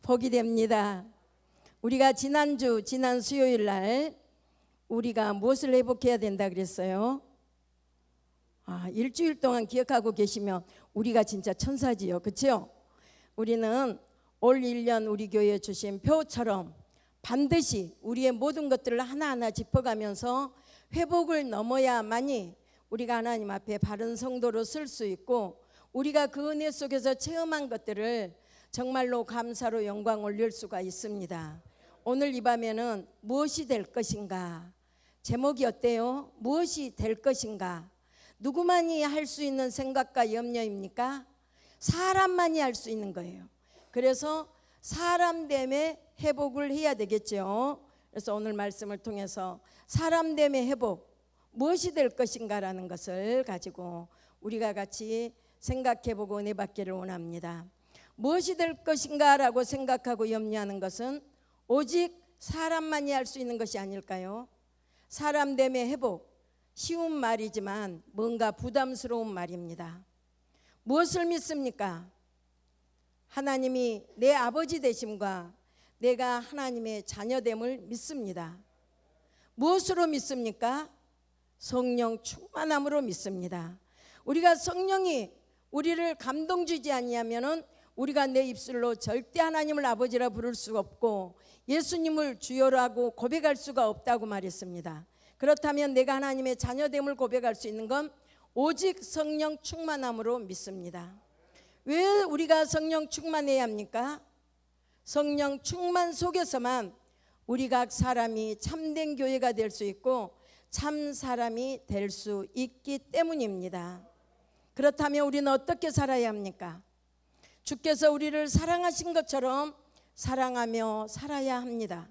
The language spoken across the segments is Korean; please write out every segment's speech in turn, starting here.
복이 됩니다. 우리가 지난 수요일 날 우리가 무엇을 회복해야 된다 그랬어요? 일주일 동안 기억하고 계시면 우리가 진짜 천사지요, 그렇죠? 우리는 올 1년 우리 교회에 주신 표처럼 반드시 우리의 모든 것들을 하나하나 짚어가면서 회복을 넘어야만이 우리가 하나님 앞에 바른 성도로 쓸 수 있고, 우리가 그 은혜 속에서 체험한 것들을 정말로 감사로 영광 올릴 수가 있습니다. 오늘 이 밤에는 무엇이 될 것인가? 제목이 어때요? 무엇이 될 것인가? 누구만이 할 수 있는 생각과 염려입니까? 사람만이 할 수 있는 거예요. 그래서 사람됨의 회복을 해야 되겠죠. 그래서 오늘 말씀을 통해서 사람됨의 회복, 무엇이 될 것인가 라는 것을 가지고 우리가 같이 생각해보고 은혜 받기를 원합니다. 무엇이 될 것인가 라고 생각하고 염려하는 것은 오직 사람만이 할 수 있는 것이 아닐까요? 사람됨의 회복, 쉬운 말이지만 뭔가 부담스러운 말입니다. 무엇을 믿습니까? 하나님이 내 아버지 되심과 내가 하나님의 자녀됨을 믿습니다. 무엇으로 믿습니까? 성령 충만함으로 믿습니다. 우리가 성령이 우리를 감동 주지 아니하면은 우리가 내 입술로 절대 하나님을 아버지라 부를 수가 없고 예수님을 주여라고 고백할 수가 없다고 말했습니다. 그렇다면 내가 하나님의 자녀됨을 고백할 수 있는 건 오직 성령 충만함으로 믿습니다. 왜 우리가 성령 충만해야 합니까? 성령 충만 속에서만 우리가 사람이 참된 교회가 될 수 있고 참 사람이 될 수 있기 때문입니다. 그렇다면 우리는 어떻게 살아야 합니까? 주께서 우리를 사랑하신 것처럼 사랑하며 살아야 합니다.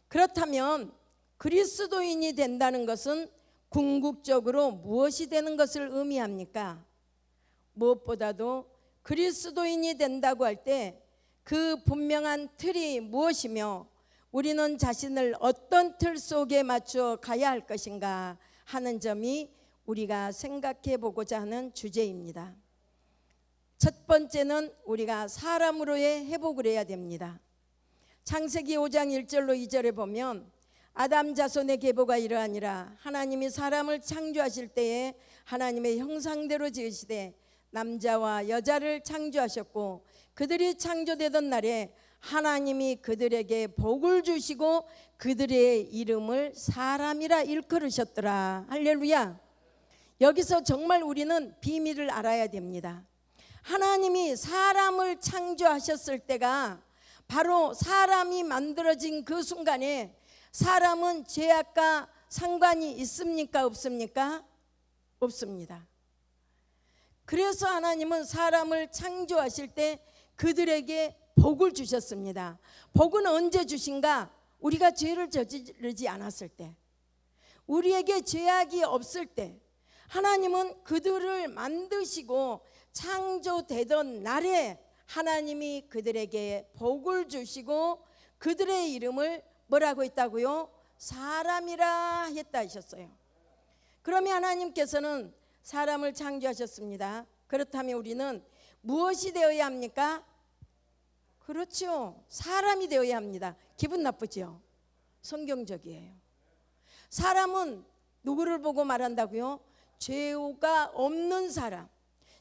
그렇다면 그리스도인이 된다는 것은 궁극적으로 무엇이 되는 것을 의미합니까? 무엇보다도 그리스도인이 된다고 할 때 그 분명한 틀이 무엇이며 우리는 자신을 어떤 틀 속에 맞춰 가야 할 것인가 하는 점이 우리가 생각해 보고자 하는 주제입니다. 첫 번째는 우리가 사람으로의 회복을 해야 됩니다. 창세기 5장 1절로 2절에 보면 아담 자손의 계보가 이러하니라. 하나님이 사람을 창조하실 때에 하나님의 형상대로 지으시되 남자와 여자를 창조하셨고 그들이 창조되던 날에 하나님이 그들에게 복을 주시고 그들의 이름을 사람이라 일컬으셨더라. 할렐루야. 여기서 정말 우리는 비밀을 알아야 됩니다. 하나님이 사람을 창조하셨을 때가 바로 사람이 만들어진 그 순간에 사람은 죄악과 상관이 있습니까? 없습니까? 없습니다. 그래서 하나님은 사람을 창조하실 때 그들에게 복을 주셨습니다. 복은 언제 주신가? 우리가 죄를 저지르지 않았을 때, 우리에게 죄악이 없을 때 하나님은 그들을 만드시고 창조되던 날에 하나님이 그들에게 복을 주시고 그들의 이름을 뭐라고 했다고요? 사람이라 했다 하셨어요. 그러면 하나님께서는 사람을 창조하셨습니다. 그렇다면 우리는 무엇이 되어야 합니까? 그렇죠. 사람이 되어야 합니다. 기분 나쁘죠? 성경적이에요. 사람은 누구를 보고 말한다고요? 죄가 없는 사람,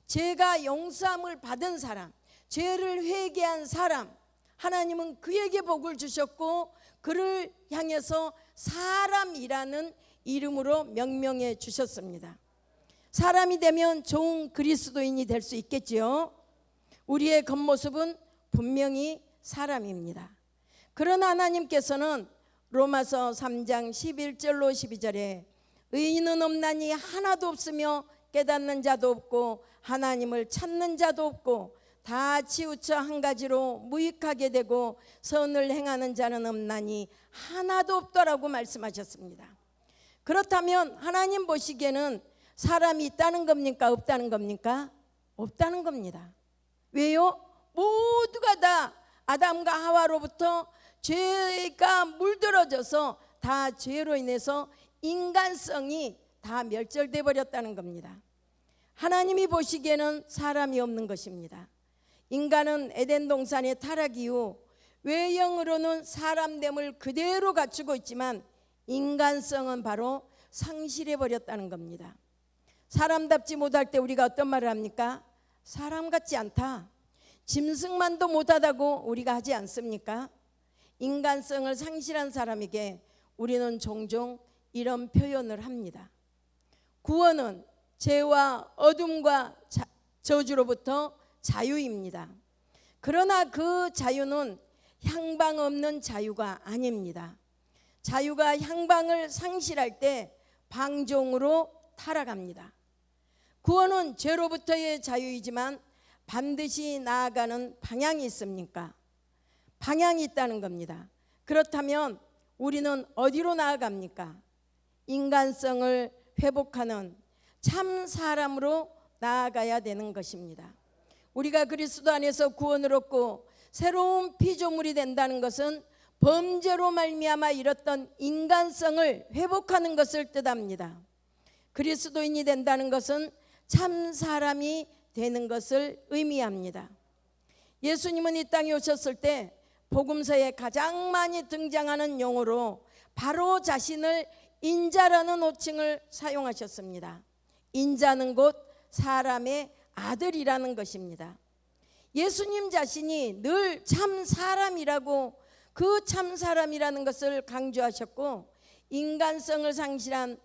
죄가 용서함을 받은 사람, 죄를 회개한 사람, 하나님은 그에게 복을 주셨고 그를 향해서 사람이라는 이름으로 명명해 주셨습니다. 사람이 되면 좋은 그리스도인이 될 수 있겠지요. 우리의 겉모습은 분명히 사람입니다. 그러나 하나님께서는 로마서 3장 11절로 12절에 의인은 없나니 하나도 없으며 깨닫는 자도 없고 하나님을 찾는 자도 없고 다 치우쳐 한 가지로 무익하게 되고 선을 행하는 자는 없나니 하나도 없더라고 말씀하셨습니다. 그렇다면 하나님 보시기에는 사람이 있다는 겁니까? 없다는 겁니까? 없다는 겁니다. 왜요? 모두가 다 아담과 하와로부터 죄가 물들어져서 다 죄로 인해서 인간성이 다 멸절돼 버렸다는 겁니다. 하나님이 보시기에는 사람이 없는 것입니다. 인간은 에덴 동산의 타락 이후 외형으로는 사람됨을 그대로 갖추고 있지만 인간성은 바로 상실해 버렸다는 겁니다. 사람답지 못할 때 우리가 어떤 말을 합니까? 사람 같지 않다, 짐승만도 못하다고 우리가 하지 않습니까? 인간성을 상실한 사람에게 우리는 종종 이런 표현을 합니다. 구원은 죄와 어둠과 저주로부터 자유입니다. 그러나 그 자유는 향방 없는 자유가 아닙니다. 자유가 향방을 상실할 때 방종으로 타락합니다. 구원은 죄로부터의 자유이지만 반드시 나아가는 방향이 있습니까? 방향이 있다는 겁니다. 그렇다면 우리는 어디로 나아갑니까? 인간성을 회복하는 참 사람으로 나아가야 되는 것입니다. 우리가 그리스도 안에서 구원을 얻고 새로운 피조물이 된다는 것은 범죄로 말미암아 잃었던 인간성을 회복하는 것을 뜻합니다. 그리스도인이 된다는 것은 참 사람이 되는 것을 의미합니다. 예수님은 이 땅에 오셨을 때 복음서에 가장 많이 등장하는 용어로 바로 자신을 인자라는 호칭을 사용하셨습니다. 인자는 곧 사람의 아들이라는 것입니다. 예수님 자신이 늘 참 사람이라고, 그 참 사람이라는 것을 강조하셨고, 인간성을 상실한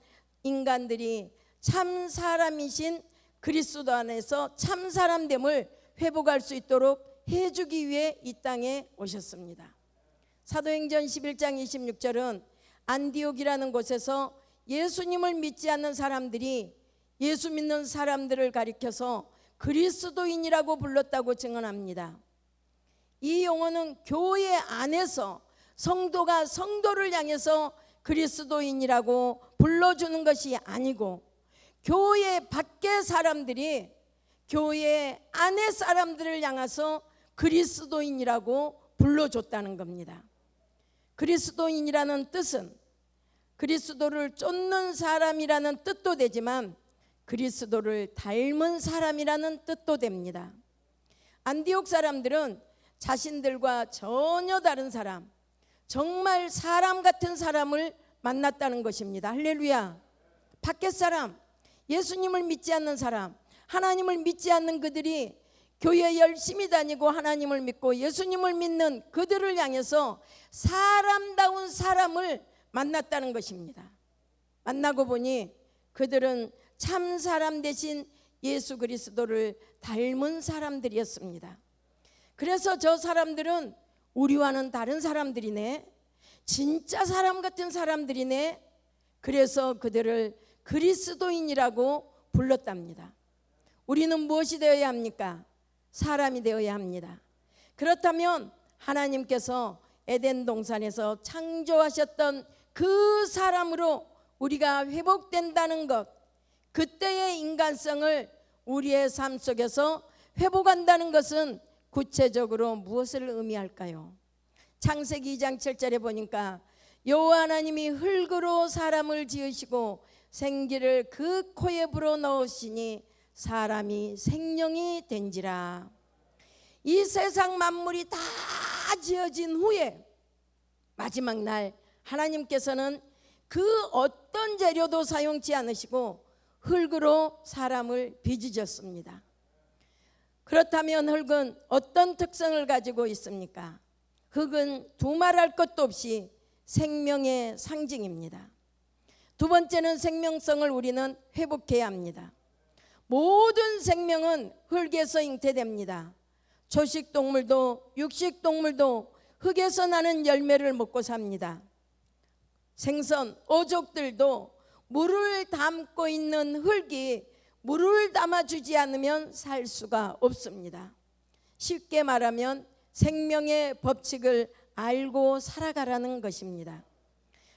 인간들이 참 사람이신 그리스도 안에서 참 사람됨을 회복할 수 있도록 해주기 위해 이 땅에 오셨습니다. 사도행전 11장 26절은 안디옥이라는 곳에서 예수님을 믿지 않는 사람들이 예수 믿는 사람들을 가리켜서 그리스도인이라고 불렀다고 증언합니다. 이 용어는 교회 안에서 성도가 성도를 향해서 그리스도인이라고 불러주는 것이 아니고, 교회 밖의 사람들이 교회 안의 사람들을 향해서 그리스도인이라고 불러줬다는 겁니다. 그리스도인이라는 뜻은 그리스도를 쫓는 사람이라는 뜻도 되지만 그리스도를 닮은 사람이라는 뜻도 됩니다. 안디옥 사람들은 자신들과 전혀 다른 사람, 정말 사람 같은 사람을 만났다는 것입니다. 할렐루야. 밖의 사람, 예수님을 믿지 않는 사람, 하나님을 믿지 않는 그들이 교회 열심히 다니고 하나님을 믿고 예수님을 믿는 그들을 향해서 사람다운 사람을 만났다는 것입니다. 만나고 보니 그들은 참 사람 대신 예수 그리스도를 닮은 사람들이었습니다. 그래서 저 사람들은 우리와는 다른 사람들이네, 진짜 사람 같은 사람들이네, 그래서 그들을 그리스도인이라고 불렀답니다. 우리는 무엇이 되어야 합니까? 사람이 되어야 합니다. 그렇다면 하나님께서 에덴 동산에서 창조하셨던 그 사람으로 우리가 회복된다는 것, 그때의 인간성을 우리의 삶 속에서 회복한다는 것은 구체적으로 무엇을 의미할까요? 창세기 2장 7절에 보니까 여호와 하나님이 흙으로 사람을 지으시고 생기를 그 코에 불어넣으시니 사람이 생명이 된지라. 이 세상 만물이 다 지어진 후에 마지막 날 하나님께서는 그 어떤 재료도 사용치 않으시고 흙으로 사람을 빚으셨습니다. 그렇다면 흙은 어떤 특성을 가지고 있습니까? 흙은 두말할 것도 없이 생명의 상징입니다. 두 번째는 생명성을 우리는 회복해야 합니다. 모든 생명은 흙에서 잉태됩니다. 초식동물도 육식동물도 흙에서 나는 열매를 먹고 삽니다. 생선, 어족들도 물을 담고 있는 흙이 물을 담아주지 않으면 살 수가 없습니다. 쉽게 말하면 생명의 법칙을 알고 살아가라는 것입니다.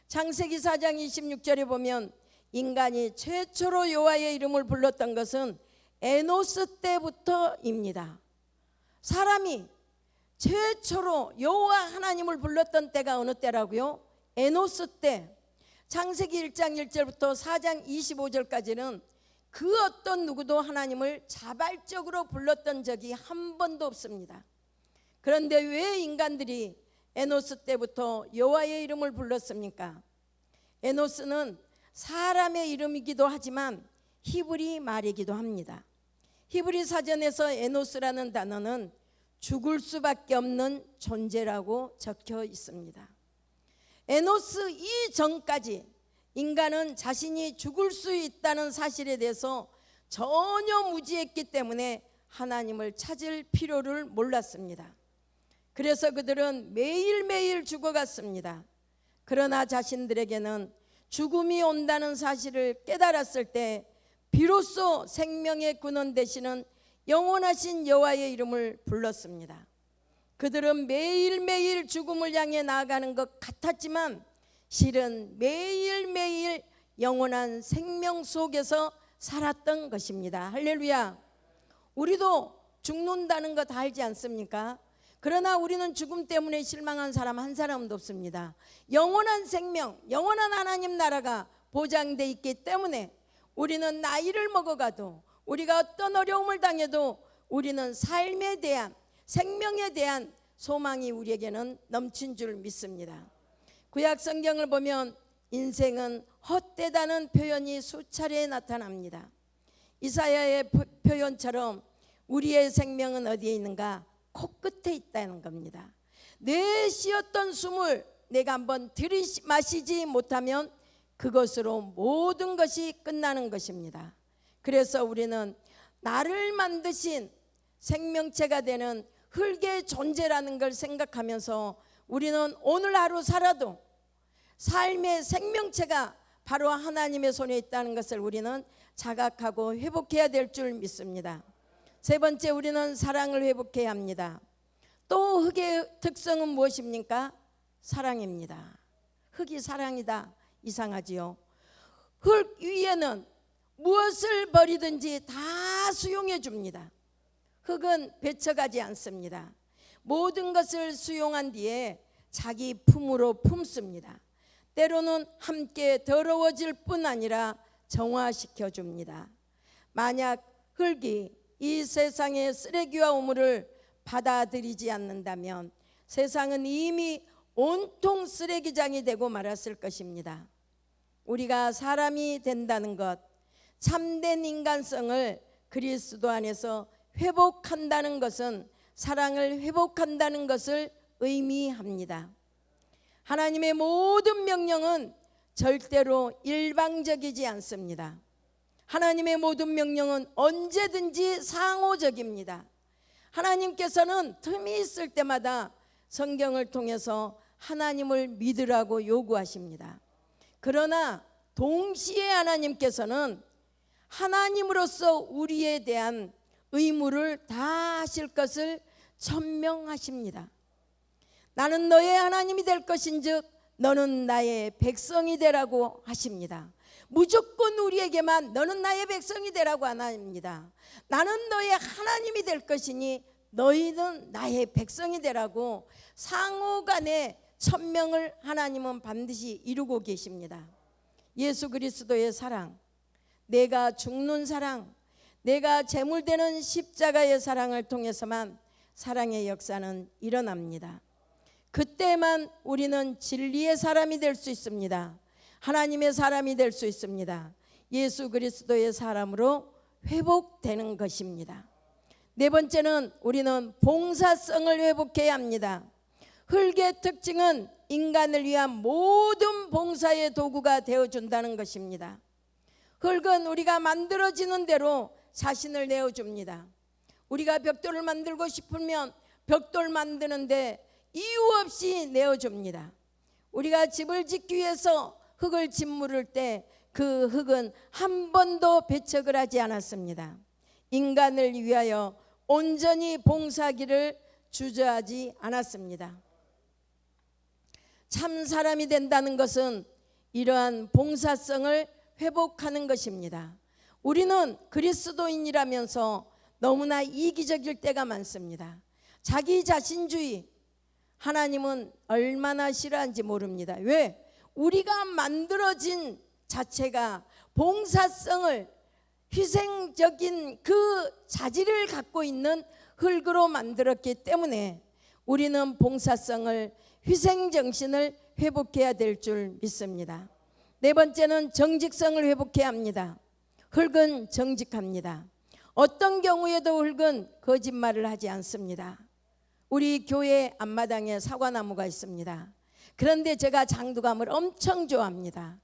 창세기 4장 26절에 보면 인간이 최초로 여호와의 이름을 불렀던 것은 에노스 때부터입니다. 사람이 최초로 여호와 하나님을 불렀던 때가 어느 때라고요? 에노스 때. 창세기 1장 1절부터 4장 25절까지는 그 어떤 누구도 하나님을 자발적으로 불렀던 적이 한 번도 없습니다. 그런데 왜 인간들이 에노스 때부터 여호와의 이름을 불렀습니까? 에노스는 사람의 이름이기도 하지만 히브리 말이기도 합니다. 히브리 사전에서 에노스라는 단어는 죽을 수밖에 없는 존재라고 적혀 있습니다. 에노스 이전까지 인간은 자신이 죽을 수 있다는 사실에 대해서 전혀 무지했기 때문에 하나님을 찾을 필요를 몰랐습니다. 그래서 그들은 매일매일 죽어갔습니다. 그러나 자신들에게는 죽음이 온다는 사실을 깨달았을 때 비로소 생명의 근원 되시는 영원하신 여호와의 이름을 불렀습니다. 그들은 매일매일 죽음을 향해 나아가는 것 같았지만 실은 매일매일 영원한 생명 속에서 살았던 것입니다. 할렐루야. 우리도 죽는다는 거 다 알지 않습니까? 그러나 우리는 죽음 때문에 실망한 사람 한 사람도 없습니다. 영원한 생명, 영원한 하나님 나라가 보장되어 있기 때문에 우리는 나이를 먹어가도, 우리가 어떤 어려움을 당해도 우리는 삶에 대한, 생명에 대한 소망이 우리에게는 넘친 줄 믿습니다. 구약 성경을 보면 인생은 헛되다는 표현이 수차례 나타납니다. 이사야의 표현처럼 우리의 생명은 어디에 있는가? 코끝에 있다는 겁니다. 내 쉬었던 숨을 내가 한번 들이마시지 못하면 그것으로 모든 것이 끝나는 것입니다. 그래서 우리는 나를 만드신 생명체가 되는 흙의 존재라는 걸 생각하면서 우리는 오늘 하루 살아도 삶의 생명체가 바로 하나님의 손에 있다는 것을 우리는 자각하고 회복해야 될 줄 믿습니다. 세 번째, 우리는 사랑을 회복해야 합니다. 또 흙의 특성은 무엇입니까? 사랑입니다. 흙이 사랑이다. 이상하지요. 흙 위에는 무엇을 버리든지 다 수용해 줍니다. 흙은 배척하지 않습니다. 모든 것을 수용한 뒤에 자기 품으로 품습니다. 때로는 함께 더러워질 뿐 아니라 정화시켜 줍니다. 만약 흙이 이 세상의 쓰레기와 오물을 받아들이지 않는다면 세상은 이미 온통 쓰레기장이 되고 말았을 것입니다. 우리가 사람이 된다는 것, 참된 인간성을 그리스도 안에서 회복한다는 것은 사랑을 회복한다는 것을 의미합니다. 하나님의 모든 명령은 절대로 일방적이지 않습니다. 하나님의 모든 명령은 언제든지 상호적입니다. 하나님께서는 틈이 있을 때마다 성경을 통해서 하나님을 믿으라고 요구하십니다. 그러나 동시에 하나님께서는 하나님으로서 우리에 대한 의무를 다 하실 것을 천명하십니다. 나는 너의 하나님이 될 것인즉 너는 나의 백성이 되라고 하십니다. 무조건 우리에게만 너는 나의 백성이 되라고 안 합니다. 나는 너의 하나님이 될 것이니 너희는 나의 백성이 되라고 상호간에 천명을 하나님은 반드시 이루고 계십니다. 예수 그리스도의 사랑, 내가 죽는 사랑, 내가 제물되는 십자가의 사랑을 통해서만 사랑의 역사는 일어납니다. 그때만 우리는 진리의 사람이 될 수 있습니다. 하나님의 사람이 될 수 있습니다. 예수 그리스도의 사람으로 회복되는 것입니다. 네 번째는 우리는 봉사성을 회복해야 합니다. 흙의 특징은 인간을 위한 모든 봉사의 도구가 되어준다는 것입니다. 흙은 우리가 만들어지는 대로 자신을 내어줍니다. 우리가 벽돌을 만들고 싶으면 벽돌 만드는데 이유 없이 내어줍니다. 우리가 집을 짓기 위해서 흙을 짓무를 때 그 흙은 한 번도 배척을 하지 않았습니다. 인간을 위하여 온전히 봉사하기를 주저하지 않았습니다. 참 사람이 된다는 것은 이러한 봉사성을 회복하는 것입니다. 우리는 그리스도인이라면서 너무나 이기적일 때가 많습니다. 자기 자신주의, 하나님은 얼마나 싫어하는지 모릅니다. 왜? 우리가 만들어진 자체가 봉사성을 희생적인 그 자질을 갖고 있는 흙으로 만들었기 때문에 우리는 봉사성을, 희생정신을 회복해야 될 줄 믿습니다. 네 번째는 정직성을 회복해야 합니다. 흙은 정직합니다. 어떤 경우에도 흙은 거짓말을 하지 않습니다. 우리 교회 앞마당에 사과나무가 있습니다. 그런데 제가 장두감을 엄청 좋아합니다.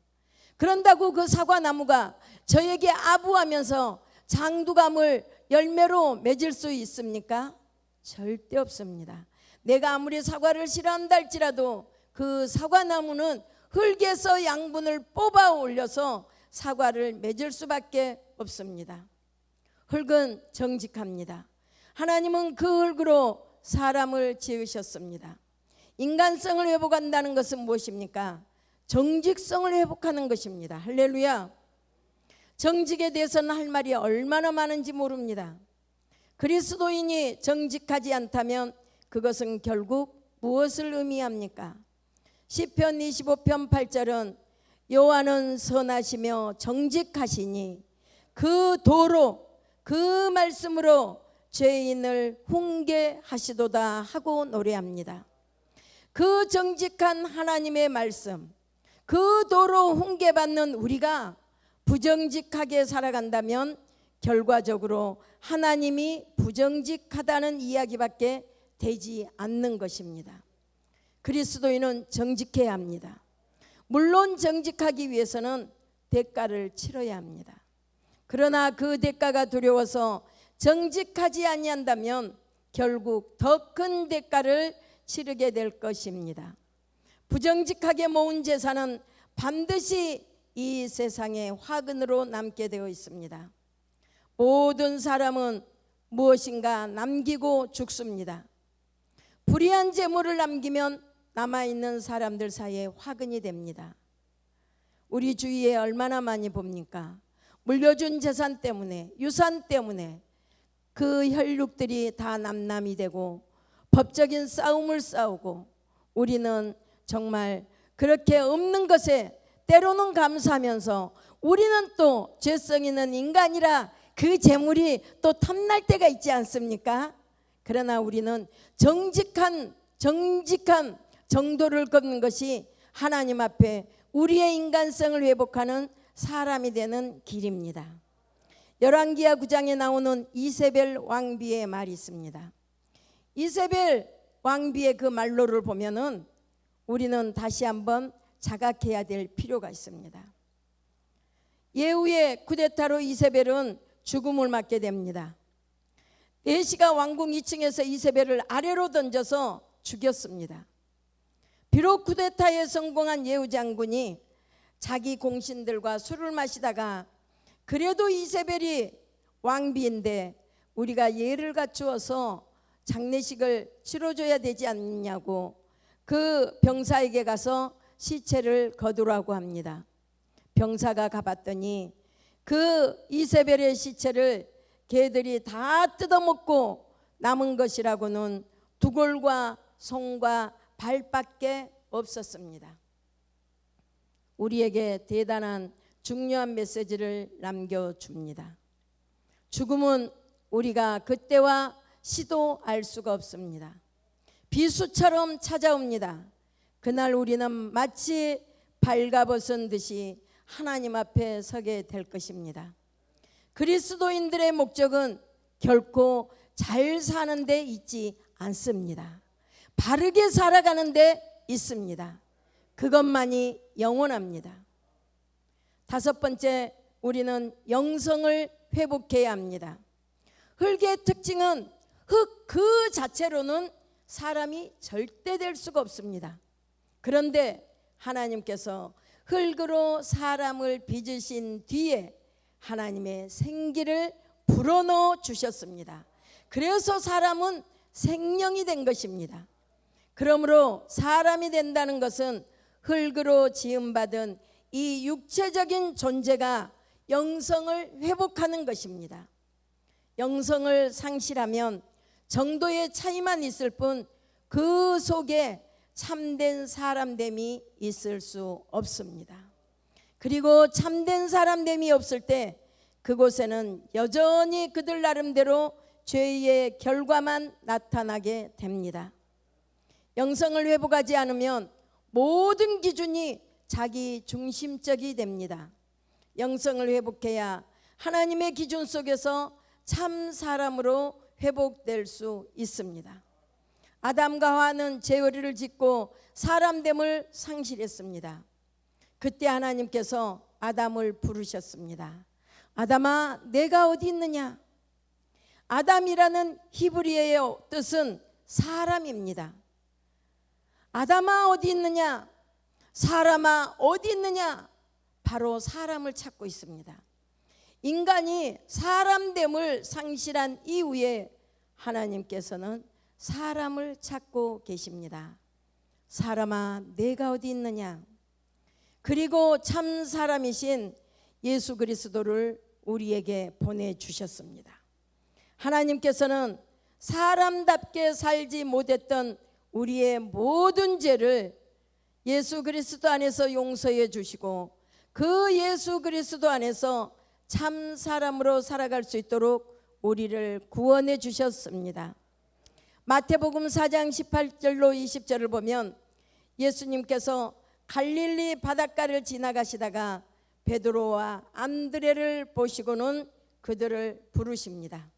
그런다고 그 사과나무가 저에게 아부하면서 장두감을 열매로 맺을 수 있습니까? 절대 없습니다. 내가 아무리 사과를 싫어한다 할지라도 그 사과나무는 흙에서 양분을 뽑아 올려서 사과를 맺을 수밖에 없습니다. 흙은 정직합니다. 하나님은 그 흙으로 사람을 지으셨습니다. 인간성을 회복한다는 것은 무엇입니까? 정직성을 회복하는 것입니다. 할렐루야. 정직에 대해서는 할 말이 얼마나 많은지 모릅니다. 그리스도인이 정직하지 않다면 그것은 결국 무엇을 의미합니까? 시편 25편 8절은 여호와는 선하시며 정직하시니 그 도로 그 말씀으로 죄인을 훈계하시도다 하고 노래합니다. 그 정직한 하나님의 말씀, 그 도로 훈계받는 우리가 부정직하게 살아간다면 결과적으로 하나님이 부정직하다는 이야기밖에 되지 않는 것입니다. 그리스도인은 정직해야 합니다. 물론 정직하기 위해서는 대가를 치러야 합니다. 그러나 그 대가가 두려워서 정직하지 아니한다면 결국 더 큰 대가를 치르게 될 것입니다. 부정직하게 모은 재산은 반드시 이 세상의 화근으로 남게 되어 있습니다. 모든 사람은 무엇인가 남기고 죽습니다. 불의한 재물을 남기면 남아있는 사람들 사이에 화근이 됩니다. 우리 주위에 얼마나 많이 봅니까? 물려준 재산 때문에, 유산 때문에 그 혈육들이 다 남남이 되고 법적인 싸움을 싸우고, 우리는 정말 그렇게 없는 것에 때로는 감사하면서 우리는 또 죄성 있는 인간이라 그 재물이 또 탐날 때가 있지 않습니까? 그러나 우리는 정직한 정도를 걷는 것이 하나님 앞에 우리의 인간성을 회복하는 사람이 되는 길입니다. 열왕기하 9장에 나오는 이세벨 왕비의 말이 있습니다. 이세벨 왕비의 그 말로를 보면은 우리는 다시 한번 자각해야 될 필요가 있습니다. 예후의 쿠데타로 이세벨은 죽음을 맞게 됩니다. 예시가 왕궁 2층에서 이세벨을 아래로 던져서 죽였습니다. 비록 쿠데타에 성공한 예후 장군이 자기 공신들과 술을 마시다가 그래도 이세벨이 왕비인데 우리가 예를 갖추어서 장례식을 치러줘야 되지 않느냐고 그 병사에게 가서 시체를 거두라고 합니다. 병사가 가봤더니 그 이세벨의 시체를 개들이 다 뜯어먹고 남은 것이라고는 두골과 손과 발밖에 없었습니다. 우리에게 대단한 중요한 메시지를 남겨줍니다. 죽음은 우리가 그때와 시도 알 수가 없습니다. 비수처럼 찾아옵니다. 그날 우리는 마치 발가벗은 듯이 하나님 앞에 서게 될 것입니다. 그리스도인들의 목적은 결코 잘 사는 데 있지 않습니다. 바르게 살아가는 데 있습니다. 그것만이 영원합니다. 다섯 번째, 우리는 영성을 회복해야 합니다. 흙의 특징은 흙 그 자체로는 사람이 절대 될 수가 없습니다. 그런데 하나님께서 흙으로 사람을 빚으신 뒤에 하나님의 생기를 불어넣어 주셨습니다. 그래서 사람은 생명이 된 것입니다. 그러므로 사람이 된다는 것은 흙으로 지음받은 이 육체적인 존재가 영성을 회복하는 것입니다. 영성을 상실하면 정도의 차이만 있을 뿐 그 속에 참된 사람됨이 있을 수 없습니다. 그리고 참된 사람됨이 없을 때 그곳에는 여전히 그들 나름대로 죄의 결과만 나타나게 됩니다. 영성을 회복하지 않으면 모든 기준이 자기 중심적이 됩니다. 영성을 회복해야 하나님의 기준 속에서 참 사람으로 회복될 수 있습니다. 아담과 하와는 제어리를 짓고 사람됨을 상실했습니다. 그때 하나님께서 아담을 부르셨습니다. 아담아, 내가 어디 있느냐? 아담이라는 히브리어의 뜻은 사람입니다. 아담아 어디 있느냐? 사람아 어디 있느냐? 바로 사람을 찾고 있습니다. 인간이 사람됨을 상실한 이후에 하나님께서는 사람을 찾고 계십니다. 사람아 내가 어디 있느냐? 그리고 참 사람이신 예수 그리스도를 우리에게 보내주셨습니다. 하나님께서는 사람답게 살지 못했던 우리의 모든 죄를 예수 그리스도 안에서 용서해 주시고 그 예수 그리스도 안에서 참 사람으로 살아갈 수 있도록 우리를 구원해 주셨습니다. 마태복음 4장 18절로 20절을 보면 예수님께서 갈릴리 바닷가를 지나가시다가 베드로와 안드레를 보시고는 그들을 부르십니다.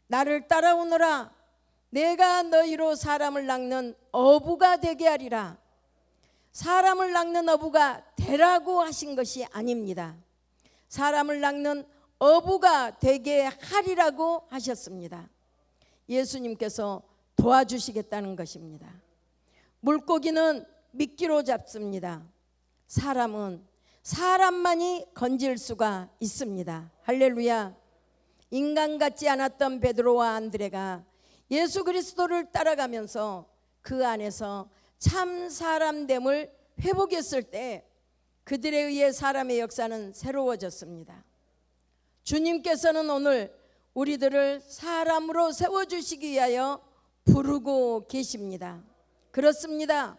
나를 따라오너라. 내가 너희로 사람을 낚는 어부가 되게 하리라. 사람을 낚는 어부가 되라고 하신 것이 아닙니다. 사람을 낚는 어부가 되게 하리라고 하셨습니다. 예수님께서 도와주시겠다는 것입니다. 물고기는 미끼로 잡습니다. 사람은 사람만이 건질 수가 있습니다. 할렐루야. 인간 같지 않았던 베드로와 안드레가 예수 그리스도를 따라가면서 그 안에서 참 사람됨을 회복했을 때 그들에 의해 사람의 역사는 새로워졌습니다. 주님께서는 오늘 우리들을 사람으로 세워주시기 위하여 부르고 계십니다. 그렇습니다.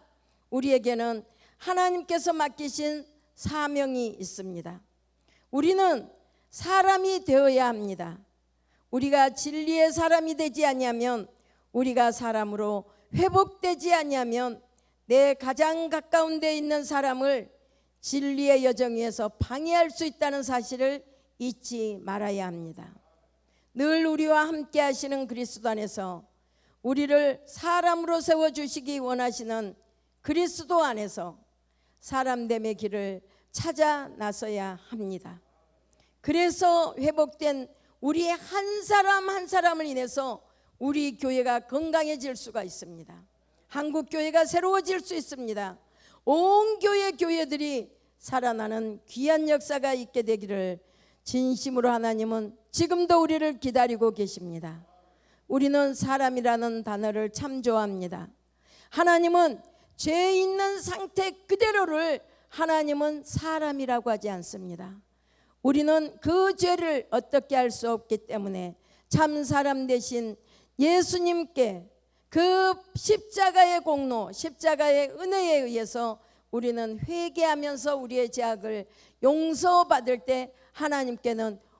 우리에게는 하나님께서 맡기신 사명이 있습니다. 우리는 사람이 되어야 합니다. 우리가 진리의 사람이 되지 아니하면, 우리가 사람으로 회복되지 아니하면 내 가장 가까운 데 있는 사람을 진리의 여정 위에서 방해할 수 있다는 사실을 잊지 말아야 합니다. 늘 우리와 함께 하시는 그리스도 안에서 우리를 사람으로 세워주시기 원하시는 그리스도 안에서 사람됨의 길을 찾아 나서야 합니다. 그래서 회복된 우리 한 사람 한 사람을 인해서 우리 교회가 건강해질 수가 있습니다. 한국 교회가 새로워질 수 있습니다. 온 교회들이 살아나는 귀한 역사가 있게 되기를 진심으로 하나님은 지금도 우리를 기다리고 계십니다. 우리는 사람이라는 단어를 참 좋아합니다. 하나님은 죄 있는 상태 그대로를 하나님은 사람이라고 하지 않습니다. 우리는 그 죄를 어떻게 할 수 없기 때문에 참 사람 되신 예수님께 그 십자가의 공로, 십자가의 은혜에 의해서 우리는 회개하면서 우리의 죄악을 용서받을 때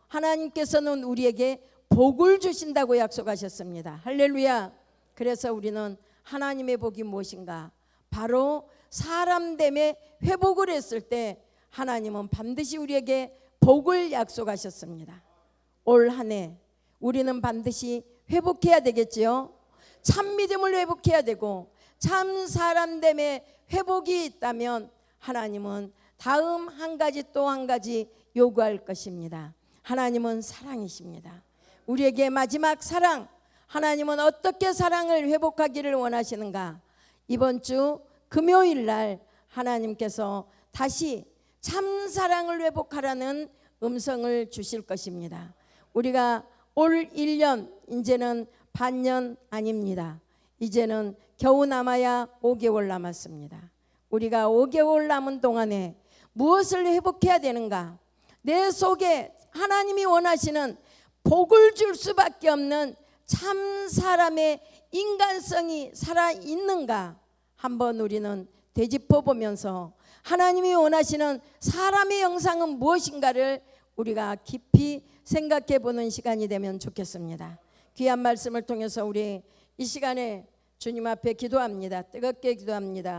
하나님께서는 우리에게 복을 주신다고 약속하셨습니다. 할렐루야. 그래서 우리는 하나님의 복이 무엇인가? 바로 사람됨의 회복을 했을 때 하나님은 반드시 우리에게 복을 약속하셨습니다. 올 한 해 우리는 반드시 회복해야 되겠지요. 참 믿음을 회복해야 되고 참 사람됨의 회복이 있다면 하나님은 다음 한 가지 또 한 가지 요구할 것입니다. 하나님은 사랑이십니다. 우리에게 마지막 사랑, 하나님은 어떻게 사랑을 회복하기를 원하시는가? 이번 주 금요일 날 하나님께서 다시 참 사랑을 회복하라는 음성을 주실 것입니다. 우리가 올 1년 이제는 반년 아닙니다. 이제는 겨우 남아야 5개월 남았습니다. 우리가 5개월 남은 동안에 무엇을 회복해야 되는가? 내 속에 하나님이 원하시는 복을 줄 수밖에 없는 참 사람의 인간성이 살아있는가? 한번 우리는 되짚어 보면서 하나님이 원하시는 사람의 형상은 무엇인가를 우리가 깊이 생각해 보는 시간이 되면 좋겠습니다. 귀한 말씀을 통해서 우리 이 시간에 주님 앞에 기도합니다. 뜨겁게 기도합니다.